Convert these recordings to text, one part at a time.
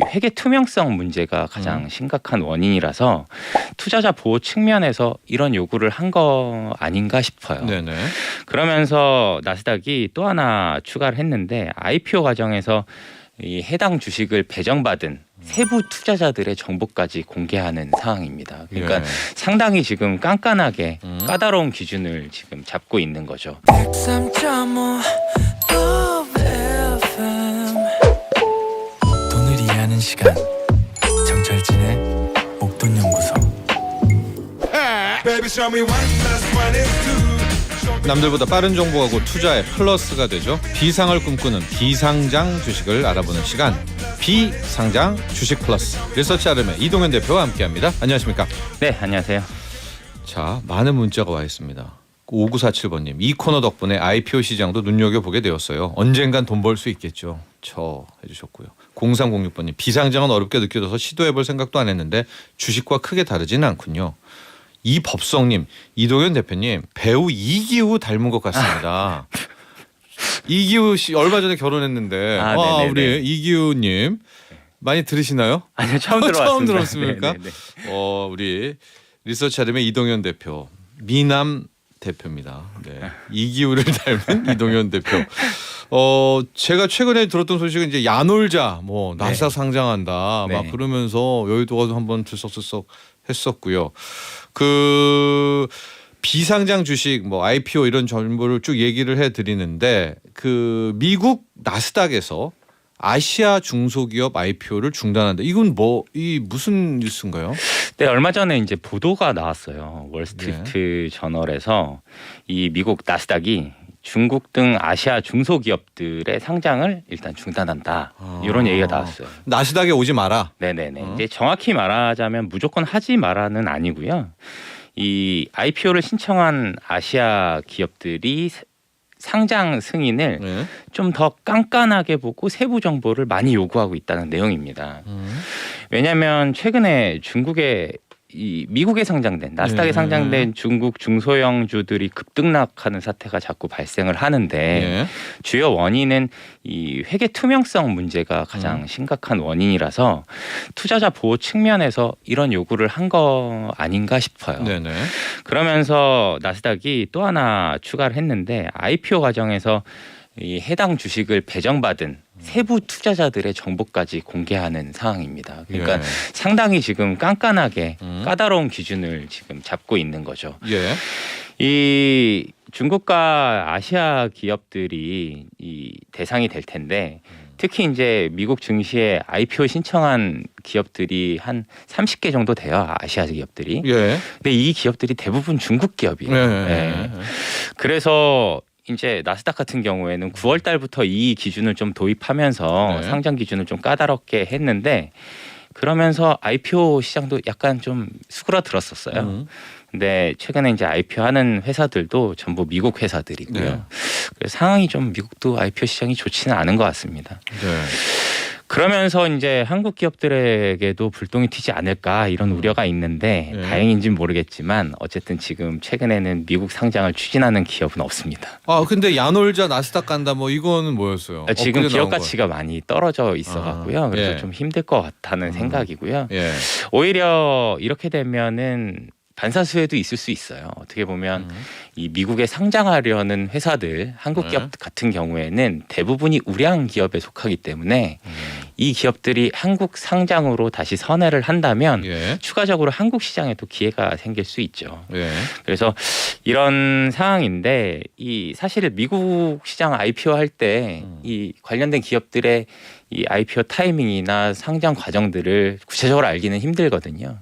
회계 투명성 문제가 가장 심각한 원인이라서 투자자 보호 측면에서 이런 요구를 한 거 아닌가 싶어요. 네네. 그러면서 나스닥이 또 하나 추가를 했는데 IPO 과정에서 이 해당 주식을 배정받은 세부 투자자들의 정보까지 공개하는 상황입니다. 그러니까 예. 상당히 지금 깐깐하게 까다로운 기준을 지금 잡고 있는 거죠. 103.5 FM 돈을 이해하는 시간 정철진의 목돈연구소. 남들보다 빠른 정보하고 투자의 플러스가 되죠. 비상을 꿈꾸는 비상장 주식을 알아보는 시간, 비상장 주식 플러스. 리서치 아름의 이동현 대표와 함께합니다. 안녕하십니까? 네, 안녕하세요. 자, 많은 문자가 와 있습니다. 5947번님, 이 코너 덕분에 IPO 시장도 눈여겨보게 되었어요. 언젠간 돈 벌 수 있겠죠. 해주셨고요. 0306번님, 비상장은 어렵게 느껴져서 시도해볼 생각도 안 했는데 주식과 크게 다르지는 않군요. 이법성님, 이동현 대표님 배우 이기우 닮은 것 같습니다. 이기우 씨 얼마 전에 결혼했는데 우리 이기우님 많이 들으시나요? 아니요, 처음 들어봤습니다. 처음 들었습니까? 네네네. 우리 리서치 아름의 이동현 대표, 미남 대표입니다. 네. 이기우를 닮은 이동현 대표. 제가 최근에 들었던 소식은 이제 야놀자 나스닥 상장한다 막 그러면서 여의도가 한번 들썩들썩 했었고요. 그 비상장 주식 IPO 이런 정보를 쭉 얘기를 해드리는데 그 미국 나스닥에서 아시아 중소기업 IPO를 중단한다. 이건 무슨 뉴스인가요? 네, 얼마 전에 이제 보도가 나왔어요. 월스트리트 저널에서 이 미국 나스닥이 중국 등 아시아 중소기업들의 상장을 일단 중단한다. 이런 얘기가 나왔어요. 나스닥에 오지 마라. 네네네. 이제 정확히 말하자면 무조건 하지 마라는 아니고요. 이 IPO를 신청한 아시아 기업들이 상장 승인을 좀 더 깐깐하게 보고 세부 정보를 많이 요구하고 있다는 내용입니다. 왜냐하면 최근에 미국에 상장된 나스닥에 상장된 중국 중소형주들이 급등락하는 사태가 자꾸 발생을 하는데 주요 원인은 이 회계 투명성 문제가 가장 심각한 원인이라서 투자자 보호 측면에서 이런 요구를 한 거 아닌가 싶어요. 네네. 그러면서 나스닥이 또 하나 추가를 했는데 IPO 과정에서 이 해당 주식을 배정받은 세부 투자자들의 정보까지 공개하는 상황입니다. 그러니까 상당히 지금 깐깐하게 까다로운 기준을 지금 잡고 있는 거죠. 이 중국과 아시아 기업들이 이 대상이 될 텐데 특히 이제 미국 증시에 IPO 신청한 기업들이 한 30개 정도 돼요. 아시아 기업들이. 근데 이 기업들이 대부분 중국 기업이에요. 그래서 이제 나스닥 같은 경우에는 9월 달부터 이 기준을 좀 도입하면서 상장 기준을 좀 까다롭게 했는데 그러면서 IPO 시장도 약간 좀 수그러들었었어요. 근데 최근에 이제 IPO 하는 회사들도 전부 미국 회사들이고요. 그래서 상황이 좀 미국도 IPO 시장이 좋지는 않은 것 같습니다. 그러면서 이제 한국 기업들에게도 불똥이 튀지 않을까 이런 우려가 있는데 다행인지는 모르겠지만 어쨌든 지금 최근에는 미국 상장을 추진하는 기업은 없습니다. 근데 야놀자 나스닥 간다 이거는 뭐였어요? 지금 기업 가치가 많이 떨어져 있어 갖고요. 그래서 좀 힘들 것 같다는 생각이고요. 오히려 이렇게 되면은 반사수혜도 있을 수 있어요. 어떻게 보면 이 미국에 상장하려는 회사들, 한국 기업 같은 경우에는 대부분이 우량 기업에 속하기 때문에 이 기업들이 한국 상장으로 다시 선회를 한다면 추가적으로 한국 시장에도 기회가 생길 수 있죠. 그래서 이런 상황인데 이 사실 미국 시장 IPO 할 때 이 관련된 기업들의 이 IPO 타이밍이나 상장 과정들을 구체적으로 알기는 힘들거든요.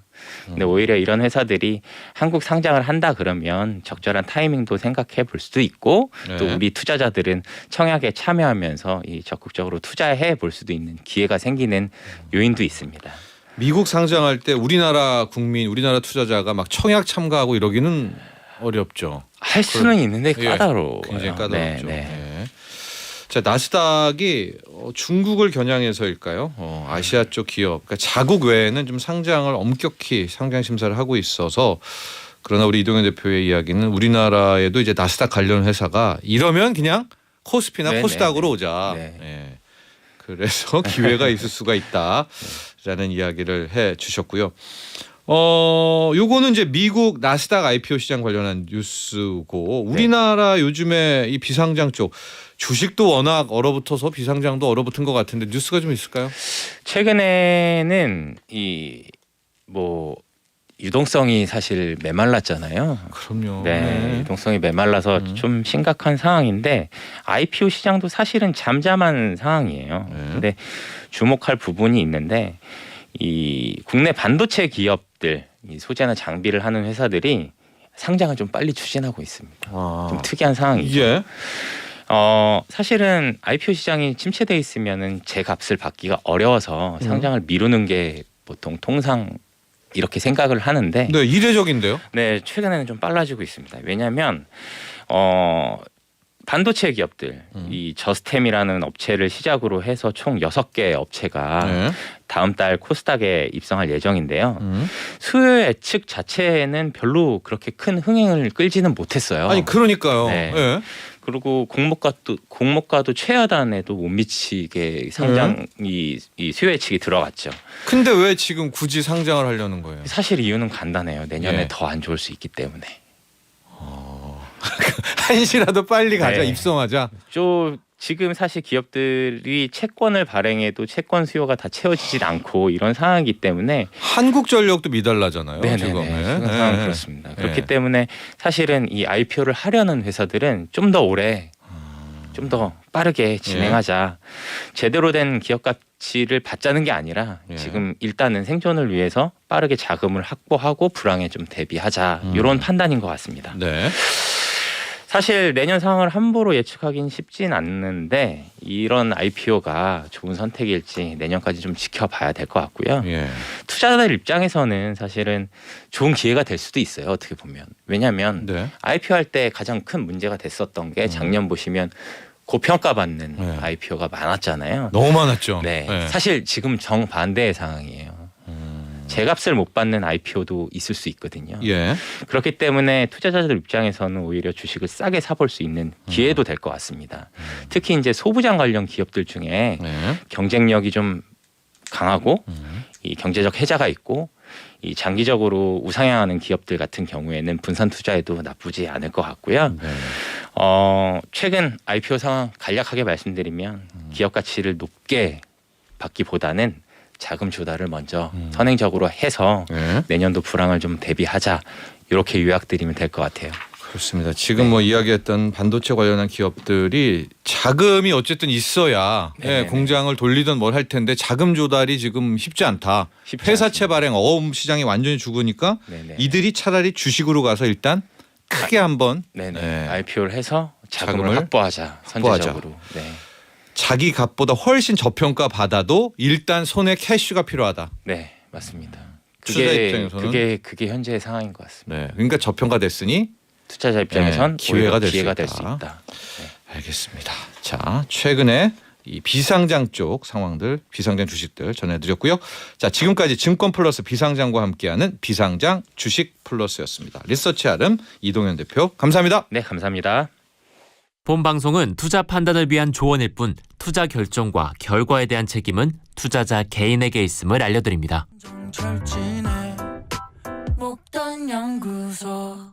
근데 오히려 이런 회사들이 한국 상장을 한다 그러면 적절한 타이밍도 생각해 볼 수도 있고 또 우리 투자자들은 청약에 참여하면서 이 적극적으로 투자해 볼 수도 있는 기회가 생기는 요인도 있습니다. 미국 상장할 때 우리나라 국민, 우리나라 투자자가 막 청약 참가하고 이러기는 어렵죠. 할 수는 있는데 까다로워요. 굉장히 까다롭죠. 자, 나스닥이 중국을 겨냥해서일까요? 아시아 쪽 기업, 그러니까 자국 외에는 좀 상장을 엄격히 상장 심사를 하고 있어서 그러나 우리 이동현 대표의 이야기는 우리나라에도 이제 나스닥 관련 회사가 이러면 그냥 코스피나 코스닥으로 오자. 그래서 기회가 있을 수가 있다라는 이야기를 해 주셨고요. 요거는 이제 미국 나스닥 IPO 시장 관련한 뉴스고 우리나라 요즘에 이 비상장 쪽 주식도 워낙 얼어붙어서 비상장도 얼어붙은 것 같은데 뉴스가 좀 있을까요? 최근에는 유동성이 사실 메말랐잖아요. 그럼요. 네, 유동성이 메말라서 좀 심각한 상황인데 IPO 시장도 사실은 잠잠한 상황이에요. 네. 근데 주목할 부분이 있는데 이 국내 반도체 기업들, 이 소재나 장비를 하는 회사들이 상장을 좀 빨리 추진하고 있습니다. 좀 특이한 상황이죠. 예. 사실은 IPO 시장이 침체돼 있으면은 제 값을 받기가 어려워서 상장을 미루는 게 보통 통상 이렇게 생각을 하는데 네, 이례적인데요. 네, 최근에는 좀 빨라지고 있습니다. 왜냐하면 반도체 기업들, 이 저스템이라는 업체를 시작으로 해서 총 6개 업체가 네. 다음 달 코스닥에 입성할 예정인데요. 수요 예측 자체는 별로 그렇게 큰 흥행을 끌지는 못했어요. 아니 그러니까요. 네. 예. 그리고 공모가도 최하단에도 못 미치게 상장 이 수요 예측이 들어갔죠. 근데 왜 지금 굳이 상장을 하려는 거예요? 사실 이유는 간단해요. 내년에 예. 더 안 좋을 수 있기 때문에. 한시라도 빨리 가자, 네. 입성하자. 지금 사실 기업들이 채권을 발행해도 채권 수요가 다 채워지질 않고 이런 상황이기 때문에 한국전력도 미달라잖아요. 네네네. 지금. 지금 상황 그렇습니다. 그렇기 때문에 사실은 이 IPO를 하려는 회사들은 좀 더 오래, 좀 더 빠르게 진행하자. 제대로 된 기업 가치를 받자는 게 아니라 지금 일단은 생존을 위해서 빠르게 자금을 확보하고 불황에 좀 대비하자. 이런 판단인 것 같습니다. 네. 사실 내년 상황을 함부로 예측하기는 쉽진 않는데 이런 IPO가 좋은 선택일지 내년까지 좀 지켜봐야 될 것 같고요. 예. 투자자들 입장에서는 사실은 좋은 기회가 될 수도 있어요. 어떻게 보면. 왜냐하면 네. IPO 할 때 가장 큰 문제가 됐었던 게 작년 보시면 고평가받는 IPO가 많았잖아요. 너무 많았죠. 네. 네. 사실 지금 정반대의 상황이에요. 제값을 못 받는 IPO도 있을 수 있거든요. 예. 그렇기 때문에 투자자들 입장에서는 오히려 주식을 싸게 사볼 수 있는 기회도 될 것 같습니다. 특히 이제 소부장 관련 기업들 중에 네. 경쟁력이 좀 강하고 이 경제적 혜자가 있고 이 장기적으로 우상향하는 기업들 같은 경우에는 분산 투자에도 나쁘지 않을 것 같고요. 네. 최근 IPO 상황 간략하게 말씀드리면 기업 가치를 높게 받기보다는 자금 조달을 먼저 선행적으로 해서 네. 내년도 불황을 좀 대비하자 이렇게 요약드리면 될 것 같아요. 그렇습니다. 지금 뭐 이야기했던 반도체 관련한 기업들이 자금이 어쨌든 있어야 공장을 돌리든 뭘 할 텐데 자금 조달이 지금 쉽지 않다. 쉽지 회사채 발행 어음 시장이 완전히 죽으니까 네네. 이들이 차라리 주식으로 가서 일단 크게 한번 네네. IPO를 해서 자금을 자금을 확보하자. 선제적으로. 네. 자기 값보다 훨씬 저평가 받아도 일단 손에 캐시가 필요하다. 네, 맞습니다. 투자 입장에서는? 그게 현재의 상황인 것 같습니다. 네, 그러니까 저평가 됐으니 투자자 입장에선 기회가 될 수 기회가 있다. 될 수 있다. 알겠습니다. 자, 최근에 이 비상장 쪽 상황들, 비상장 주식들 전해드렸고요. 자, 지금까지 증권 플러스 비상장과 함께하는 비상장 주식 플러스였습니다. 리서치 아름 이동현 대표 감사합니다. 네, 감사합니다. 본 방송은 투자 판단을 위한 조언일 뿐 투자 결정과 결과에 대한 책임은 투자자 개인에게 있음을 알려드립니다. 정철진의 목돈 연구소